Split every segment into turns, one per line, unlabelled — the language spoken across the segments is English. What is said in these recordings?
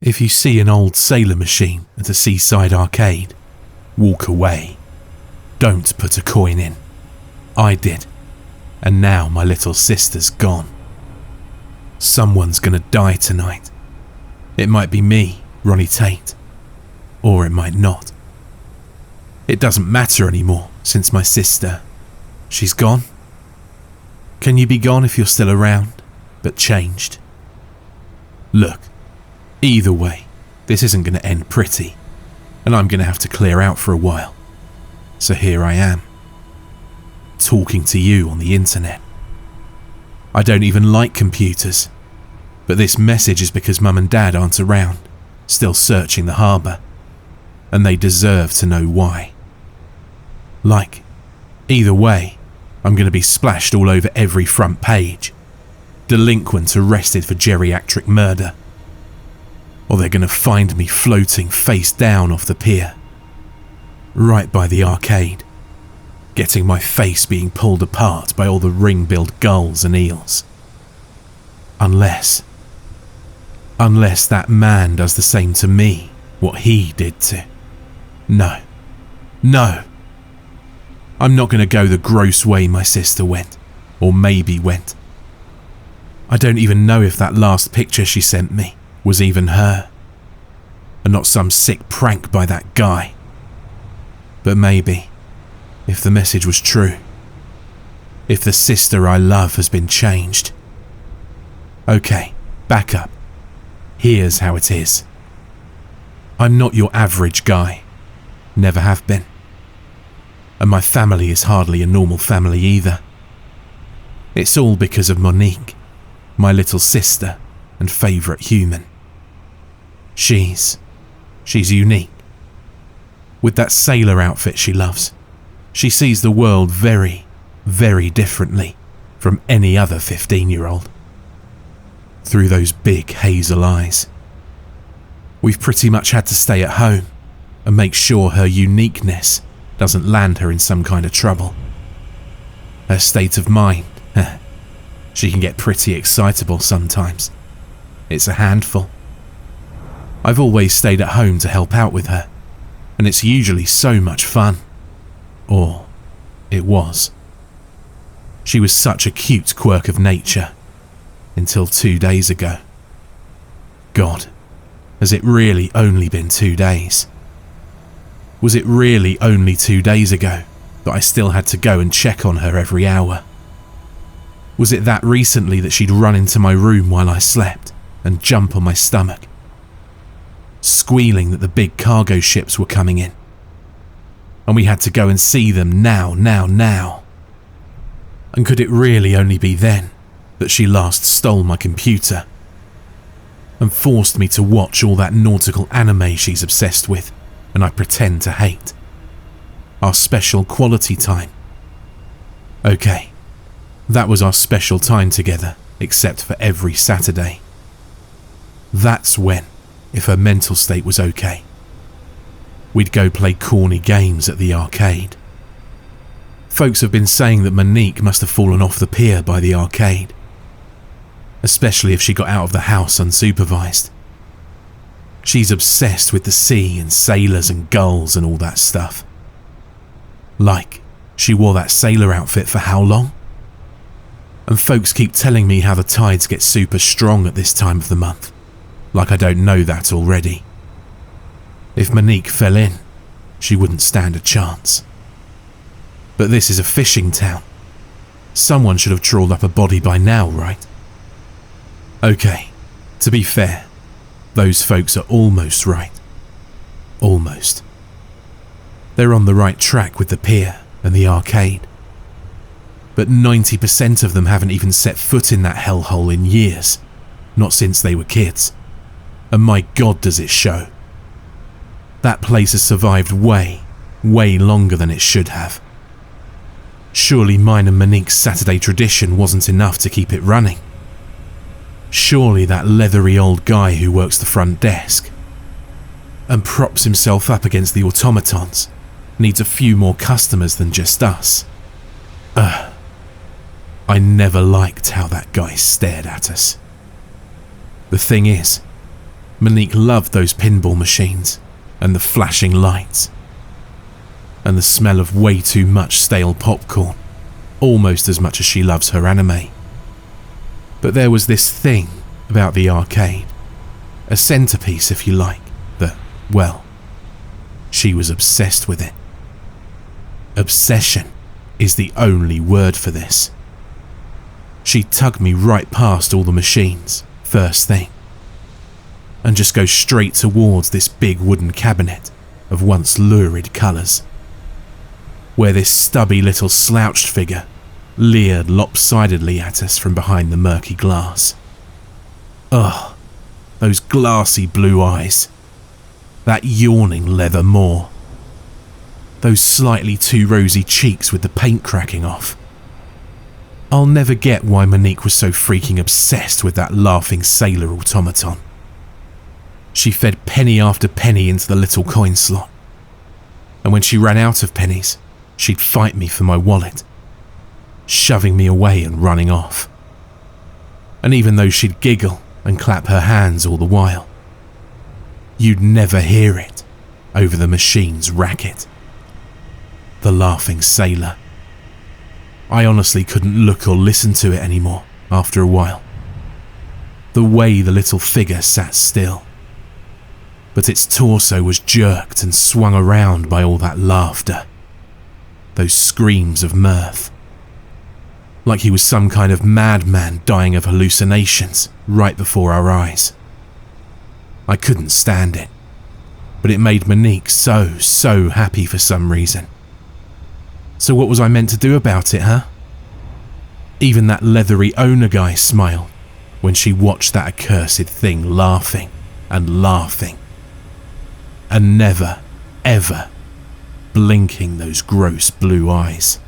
If you see an old sailor machine at a seaside arcade, walk away. Don't put a coin in. I did, and now my little sister's gone. Someone's gonna die tonight. It might be me, Ronnie Tate, or it might not. It doesn't matter anymore since my sister, she's gone. Can you be gone if you're still around, but changed? Look, either way, this isn't going to end pretty, and I'm going to have to clear out for a while. So here I am, talking to you on the internet. I don't even like computers, but this message is because Mum and Dad aren't around, still searching the harbour, and they deserve to know why. Like, either way, I'm going to be splashed all over every front page. Delinquent arrested for geriatric murder. Or they're going to find me floating face down off the pier, right by the arcade, getting my face being pulled apart by all the ring-billed gulls and eels. Unless that man does the same to me, what he did to... No. I'm not going to go the gross way my sister went, or maybe went. I don't even know if that last picture she sent me was even her, and not some sick prank by that guy. But maybe, if the message was true, if the sister I love has been changed. Okay, back up. Here's how it is. I'm not your average guy, never have been. And my family is hardly a normal family either. It's all because of Monique, my little sister and favourite human. She's unique. With that sailor outfit she loves, she sees the world very, very differently from any other 15-year-old. Through those big hazel eyes. We've pretty much had to stay at home and make sure her uniqueness doesn't land her in some kind of trouble. Her state of mind, she can get pretty excitable sometimes. It's a handful. I've always stayed at home to help out with her, and it's usually so much fun. Or it was. She was such a cute quirk of nature, until 2 days ago. God, has it really only been 2 days? Was it really only 2 days ago that I still had to go and check on her every hour? Was it that recently that she'd run into my room while I slept and jump on my stomach, squealing that the big cargo ships were coming in, and we had to go and see them now? And could it really only be then that she last stole my computer and forced me to watch all that nautical anime she's obsessed with and I pretend to hate? Our special quality time. Okay, that was our special time together, except for every Saturday. That's when, if her mental state was okay, we'd go play corny games at the arcade. Folks have been saying that Monique must have fallen off the pier by the arcade, especially if she got out of the house unsupervised. She's obsessed with the sea and sailors and gulls and all that stuff. Like, she wore that sailor outfit for how long? And folks keep telling me how the tides get super strong at this time of the month, like I don't know that already. If Monique fell in, she wouldn't stand a chance. But this is a fishing town. Someone should have trawled up a body by now, right? Okay, to be fair, those folks are almost right. Almost. They're on the right track with the pier and the arcade. But 90% of them haven't even set foot in that hellhole in years, not since they were kids. And my God, does it show. That place has survived way, way longer than it should have. Surely mine and Monique's Saturday tradition wasn't enough to keep it running. Surely that leathery old guy who works the front desk and props himself up against the automatons needs a few more customers than just us. I never liked how that guy stared at us. The thing is, Monique loved those pinball machines and the flashing lights and the smell of way too much stale popcorn, almost as much as she loves her anime. But there was this thing about the arcade, a centerpiece if you like, that, well, she was obsessed with it. Obsession is the only word for this. She'd tug me right past all the machines, first thing, and just go straight towards this big wooden cabinet of once lurid colours, where this stubby little slouched figure leered lopsidedly at us from behind the murky glass. Ugh, those glassy blue eyes, that yawning leather maw, those slightly too rosy cheeks with the paint cracking off. I'll never get why Monique was so freaking obsessed with that laughing sailor automaton. She fed penny after penny into the little coin slot, and when she ran out of pennies, she'd fight me for my wallet, shoving me away and running off. And even though she'd giggle and clap her hands all the while, you'd never hear it over the machine's racket. The laughing sailor. I honestly couldn't look or listen to it anymore after a while. The way the little figure sat still, but its torso was jerked and swung around by all that laughter, those screams of mirth, like he was some kind of madman dying of hallucinations right before our eyes. I couldn't stand it, but it made Monique so happy for some reason. So what was I meant to do about it, huh? Even that leathery owner guy smiled when she watched that accursed thing laughing and laughing, and never, ever blinking those gross blue eyes.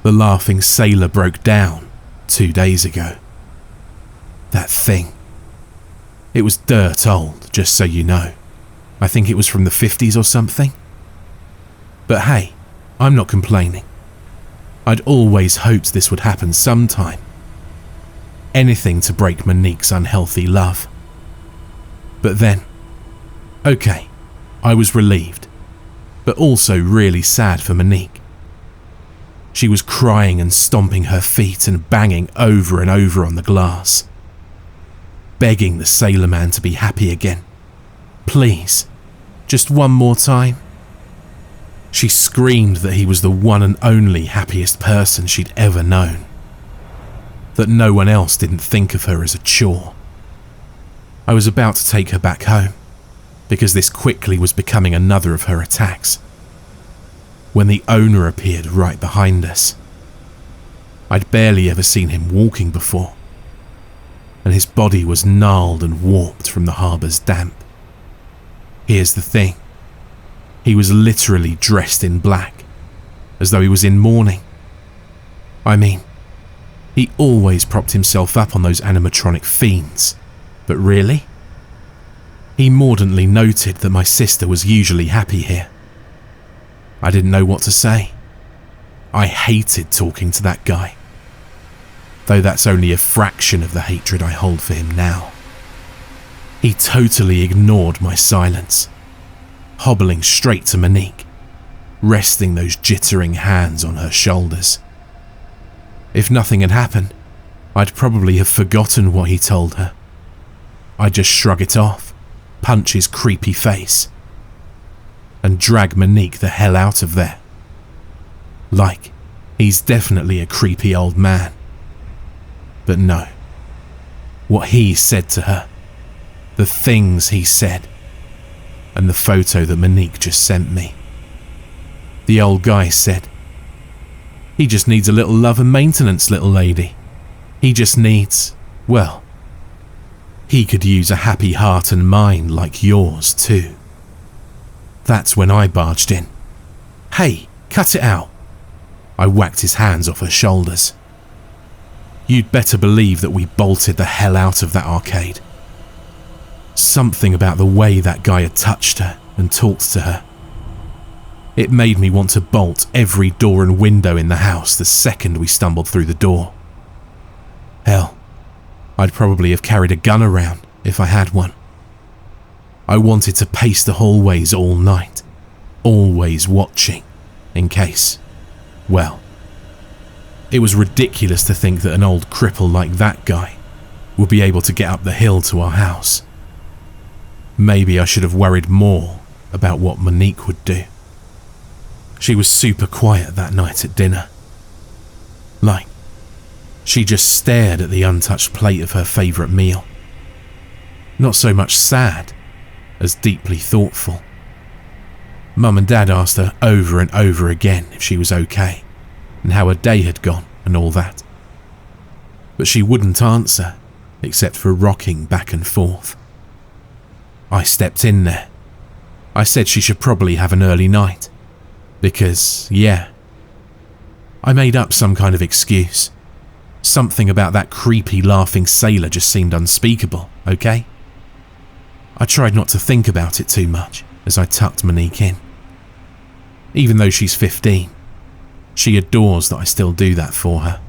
The laughing sailor broke down 2 days ago. That thing. It was dirt old, just so you know. I think it was from the 50s or something. But hey, I'm not complaining. I'd always hoped this would happen sometime. Anything to break Monique's unhealthy love. But then, okay, I was relieved, but also really sad for Monique. She was crying and stomping her feet and banging over and over on the glass, begging the sailor man to be happy again. Please, just one more time. She screamed that he was the one and only happiest person she'd ever known, that no one else didn't think of her as a chore. I was about to take her back home, because this quickly was becoming another of her attacks, when the owner appeared right behind us. I'd barely ever seen him walking before, and his body was gnarled and warped from the harbour's damp. Here's the thing. He was literally dressed in black, as though he was in mourning. I mean, he always propped himself up on those animatronic fiends, but really? He mordantly noted that my sister was usually happy here. I didn't know what to say. I hated talking to that guy, though that's only a fraction of the hatred I hold for him now. He totally ignored my silence, hobbling straight to Monique, resting those jittering hands on her shoulders. If nothing had happened, I'd probably have forgotten what he told her. I'd just shrug it off, punch his creepy face, and drag Monique the hell out of there. Like, he's definitely a creepy old man. But no. What he said to her, the things he said, and the photo that Monique just sent me. The old guy said, "He just needs a little love and maintenance, little lady. He just needs, well, he could use a happy heart and mind like yours too." That's when I barged in. "Hey, cut it out." I whacked his hands off her shoulders. You'd better believe that we bolted the hell out of that arcade. Something about the way that guy had touched her and talked to her. It made me want to bolt every door and window in the house the second we stumbled through the door. Hell, I'd probably have carried a gun around if I had one. I wanted to pace the hallways all night, always watching, in case, well, it was ridiculous to think that an old cripple like that guy would be able to get up the hill to our house. Maybe I should have worried more about what Monique would do. She was super quiet that night at dinner. Like, she just stared at the untouched plate of her favourite meal. Not so much sad as deeply thoughtful. Mum and Dad asked her over and over again if she was okay and how her day had gone and all that. But she wouldn't answer except for rocking back and forth. I stepped in there. I said she should probably have an early night because, yeah, I made up some kind of excuse. Something about that creepy laughing sailor just seemed unspeakable, okay? I tried not to think about it too much as I tucked Monique in. Even though she's 15, she adores that I still do that for her.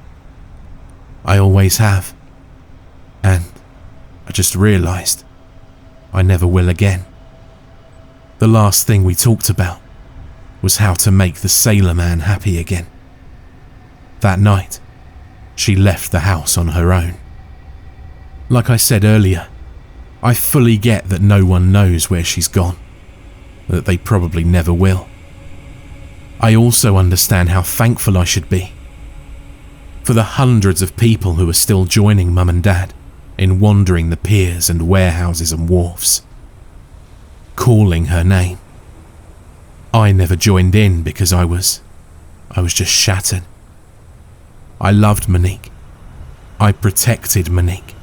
I always have. And I just realised I never will again. The last thing we talked about was how to make the sailor man happy again. That night, she left the house on her own. Like I said earlier, I fully get that no one knows where she's gone, that they probably never will. I also understand how thankful I should be for the hundreds of people who are still joining Mum and Dad in wandering the piers and warehouses and wharfs, calling her name. I never joined in because I was just shattered. I loved Monique. I protected Monique.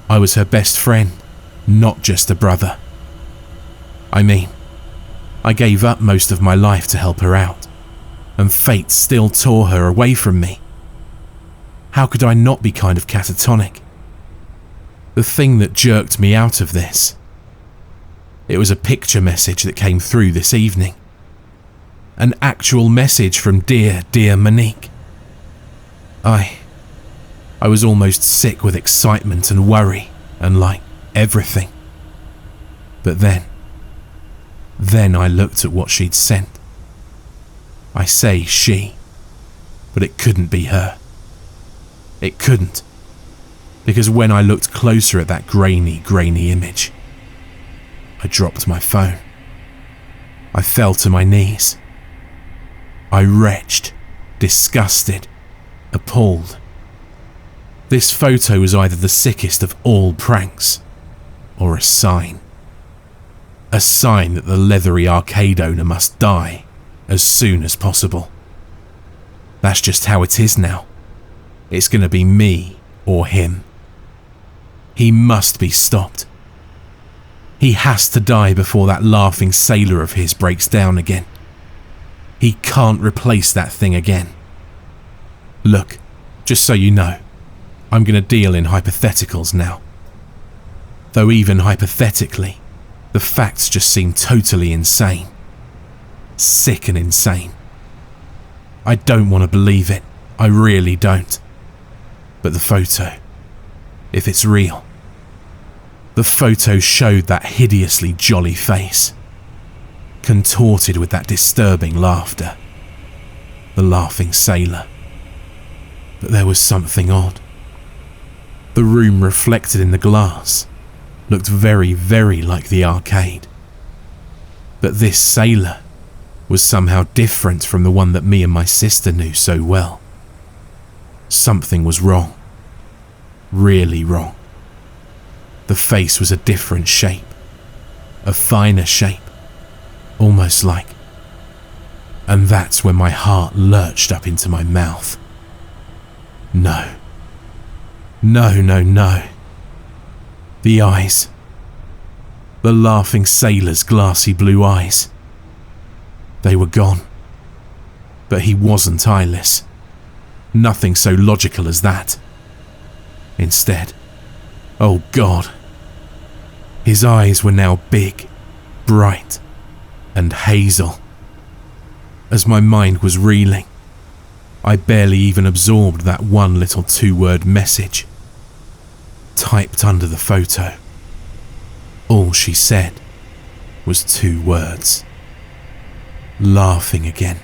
I was her best friend, not just a brother. I mean, I gave up most of my life to help her out, and fate still tore her away from me. How could I not be kind of catatonic? The thing that jerked me out of this, it was a picture message that came through this evening. An actual message from dear, dear Monique. I was almost sick with excitement and worry and like everything. But then I looked at what she'd sent. I say she, but it couldn't be her. It couldn't, because when I looked closer at that grainy image, I dropped my phone. I fell to my knees. I retched, disgusted, appalled. This photo was either the sickest of all pranks, or a sign. A sign that the leathery arcade owner must die as soon as possible. That's just how it is now. It's going to be me or him. He must be stopped. He has to die before that laughing sailor of his breaks down again. He can't replace that thing again. Look, just so you know, I'm going to deal in hypotheticals now. Though even hypothetically, the facts just seem totally insane. Sick and insane. I don't want to believe it. I really don't. But the photo, if it's real, the photo showed that hideously jolly face, contorted with that disturbing laughter. The laughing sailor. But there was something odd. The room reflected in the glass looked very, very like the arcade. But this sailor was somehow different from the one that me and my sister knew so well. Something was wrong. Really wrong. The face was a different shape. A finer shape. Almost like... And that's when my heart lurched up into my mouth. No. No, no, no. The eyes. The laughing sailor's glassy blue eyes. They were gone. But he wasn't eyeless. Nothing so logical as that. Instead, oh God, his eyes were now big, bright, and hazel. As my mind was reeling, I barely even absorbed that one little 2-word message typed under the photo. All she said was 2 words. Laughing again.